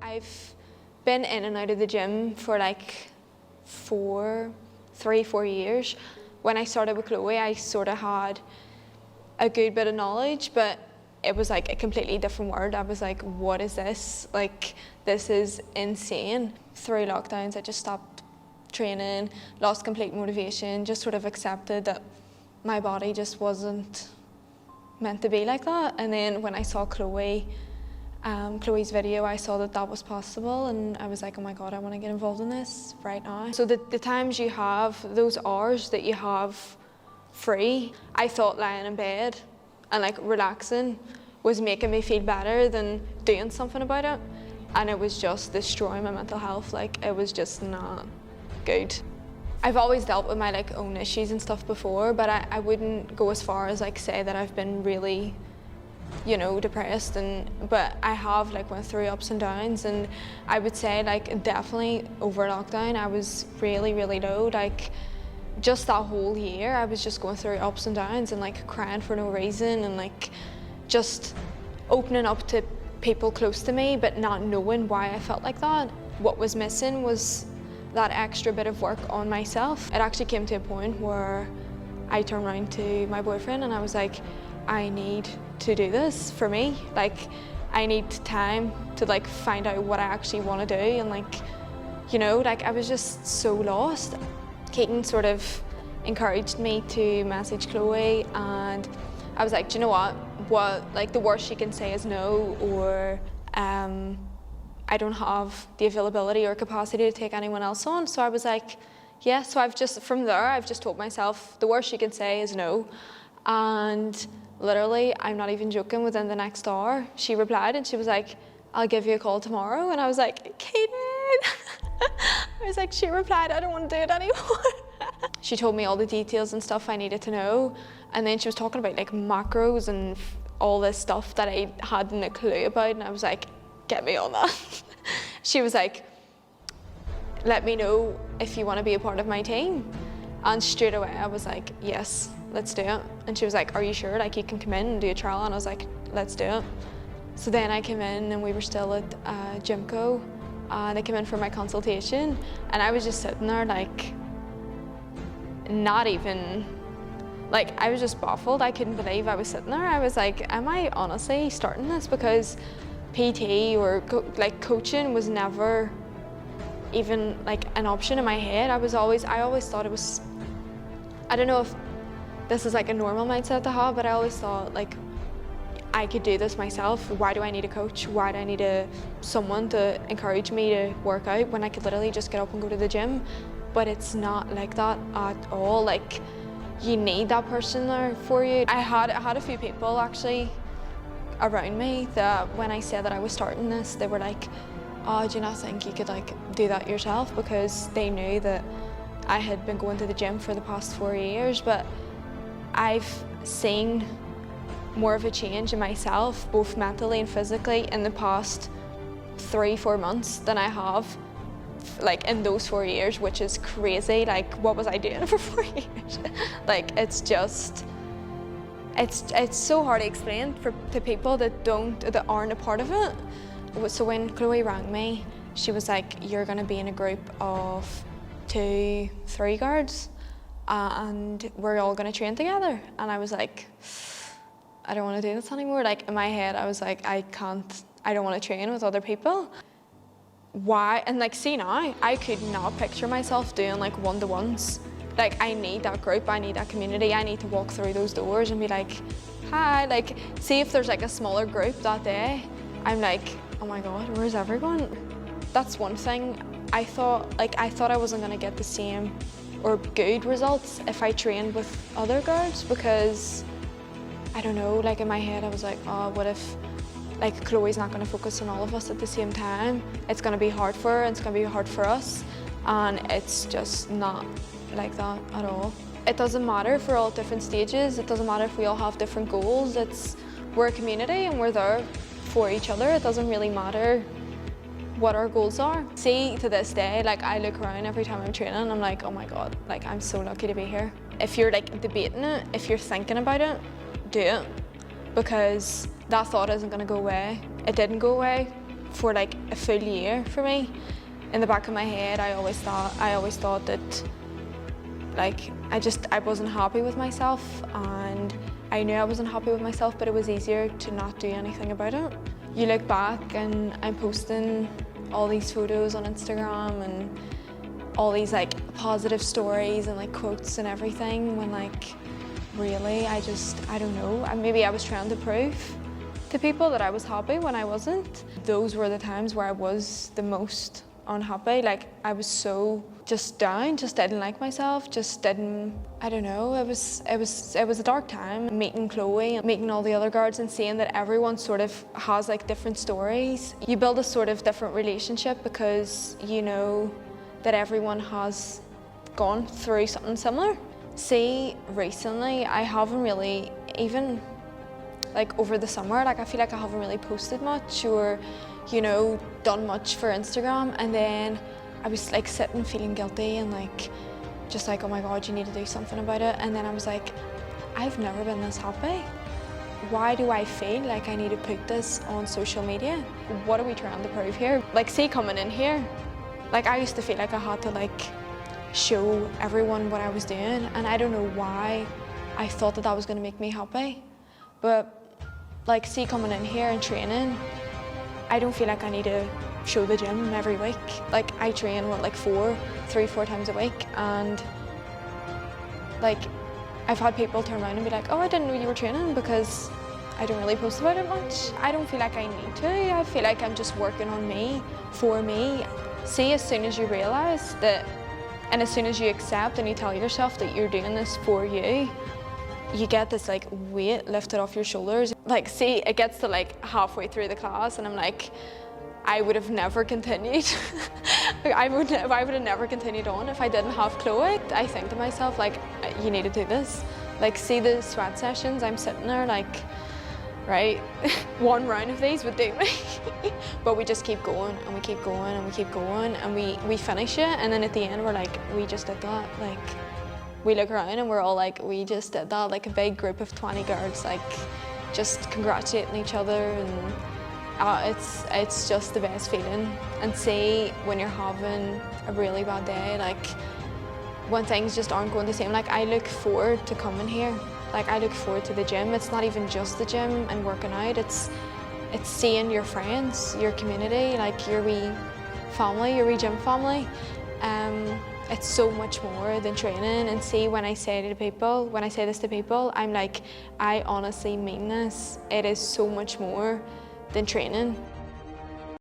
I've been in and out of the gym for like 4 years. When I started with Chloe, I sort of had a good bit of knowledge, but it was like a completely different world. I was like, what is this? Like, this is insane. Through lockdowns, I just stopped training, lost complete motivation, just sort of accepted that my body just wasn't meant to be like that. And then when I saw Chloe's video, I saw that that was possible, and I was like, oh my God, I want to get involved in this right now. So the times you have, those hours that you have free, I thought lying in bed and like relaxing was making me feel better than doing something about it. And it was just destroying my mental health. Like, it was just not good. I've always dealt with my like own issues and stuff before, but I wouldn't go as far as like say that I've been really, you know, depressed, but I have like went through ups and downs, and I would say like definitely over lockdown I was really, really low. Like, just that whole year I was just going through ups and downs and like crying for no reason, and like just opening up to people close to me but not knowing why I felt like that. What was missing was that extra bit of work on myself. It actually came to a point where I turned around to my boyfriend and I was like, I need to do this for me. Like, I need time to like find out what I actually want to do, and like, you know, like I was just so lost. Keaton sort of encouraged me to message Chloe, and I was like, do you know what, like the worst she can say is no, or I don't have the availability or capacity to take anyone else on. So I was like, yeah. So from there I've just told myself the worst she can say is no. And literally, I'm not even joking, within the next hour she replied and she was like, I'll give you a call tomorrow. And I was like, Kaden. I was like, she replied, I don't want to do it anymore. She told me all the details and stuff I needed to know, and then she was talking about like macros and all this stuff that I hadn't a clue about, and I was like, get me on that. She was like, let me know if you want to be a part of my team. And straight away I was like, yes, let's do it. And she was like, are you sure, like you can come in and do a trial? And I was like, let's do it. So then I came in and we were still at Gymco, and I came in for my consultation, and I was just sitting there like, not even, like I was just baffled. I couldn't believe I was sitting there. I was like, am I honestly starting this? Because PT or coaching was never even like an option in my head. I always thought it was, I don't know if this is like a normal mindset to have, but I always thought like I could do this myself. Why do I need a coach? Why do I need someone to encourage me to work out when I could literally just get up and go to the gym? But it's not like that at all. Like, you need that person there for you. I had a few people actually around me that when I said that I was starting this, they were like, oh, do you not think you could like do that yourself? Because they knew that I had been going to the gym for the past 4 years, but I've seen more of a change in myself, both mentally and physically, in the past 3-4 months than I have like in those 4 years, which is crazy. Like, what was I doing for 4 years? Like, it's just, it's so hard to explain to people that aren't a part of it. So when Chloe rang me, she was like, you're gonna be in a group of 2-3 guards, and we're all gonna train together. And I was like, I don't want to do this anymore. Like, in my head, I was like, I don't want to train with other people. Why? And like, see now, I could not picture myself doing like one-to-ones. Like, I need that group, I need that community, I need to walk through those doors and be like, hi. Like, see if there's like a smaller group that day, I'm like, oh my God, where's everyone? That's one thing. I thought I wasn't gonna get the same or good results if I trained with other girls, because I don't know, like in my head I was like, oh, what if like Chloe's not going to focus on all of us at the same time? It's going to be hard for her and it's going to be hard for us, and it's just not like that at all. It doesn't matter if we're all at different stages, it doesn't matter if we all have different goals. We're a community and we're there for each other. It doesn't really matter what our goals are. See, to this day, like I look around every time I'm training and I'm like, oh my God, like I'm so lucky to be here. If you're like debating it, if you're thinking about it, do it, because that thought isn't going to go away. It didn't go away for like a full year for me. In the back of my head, I always thought that like I wasn't happy with myself, and I knew I wasn't happy with myself, but it was easier to not do anything about it. You look back and I'm posting all these photos on Instagram and all these like positive stories and like quotes and everything, when like really I don't know, maybe I was trying to prove to people that I was happy when I wasn't. Those were the times where I was the most unhappy. Like I was so just down, just didn't like myself, I don't know, it was a dark time. Meeting Chloe and meeting all the other guards and seeing that everyone sort of has like different stories. You build a sort of different relationship because you know that everyone has gone through something similar. See, recently I haven't really, even like over the summer, like I feel like I haven't really posted much or, you know, done much for Instagram, and then I was like sitting feeling guilty and like just like, oh my God, you need to do something about it. And then I was like, I've never been this happy. Why do I feel like I need to put this on social media? What are we trying to prove here? Like, see, coming in here, like I used to feel like I had to like show everyone what I was doing, and I don't know why I thought that was going to make me happy. But like, see, coming in here and training, I don't feel like I need to show the gym every week. Like I train like 4 times a week, and like I've had people turn around and be like, oh, I didn't know you were training, because I don't really post about it much. I don't feel like I need to. I feel like I'm just working on me, for me. See, as soon as you realise that, and as soon as you accept and you tell yourself that you're doing this for you, you get this like weight lifted off your shoulders. Like, see, it gets to like halfway through the class and I'm like, I would have never continued. I would have never continued on if I didn't have Chloe. I think to myself, like, you need to do this. Like, see the sweat sessions, I'm sitting there like, right, one round of these would do me. But we just keep going and we keep going and we keep going, and we finish it, and then at the end we're like, we just did that. Like, we look around and we're all like, we just did that. Like a big group of 20 girls, like just congratulating each other, and it's just the best feeling. And see, when you're having a really bad day, like when things just aren't going the same, like I look forward to coming here. Like I look forward to the gym. It's not even just the gym and working out, it's seeing your friends, your community, like your wee family, your wee gym family. It's so much more than training. And see, when I say this to people, I'm like, I honestly mean this. It is so much more than training.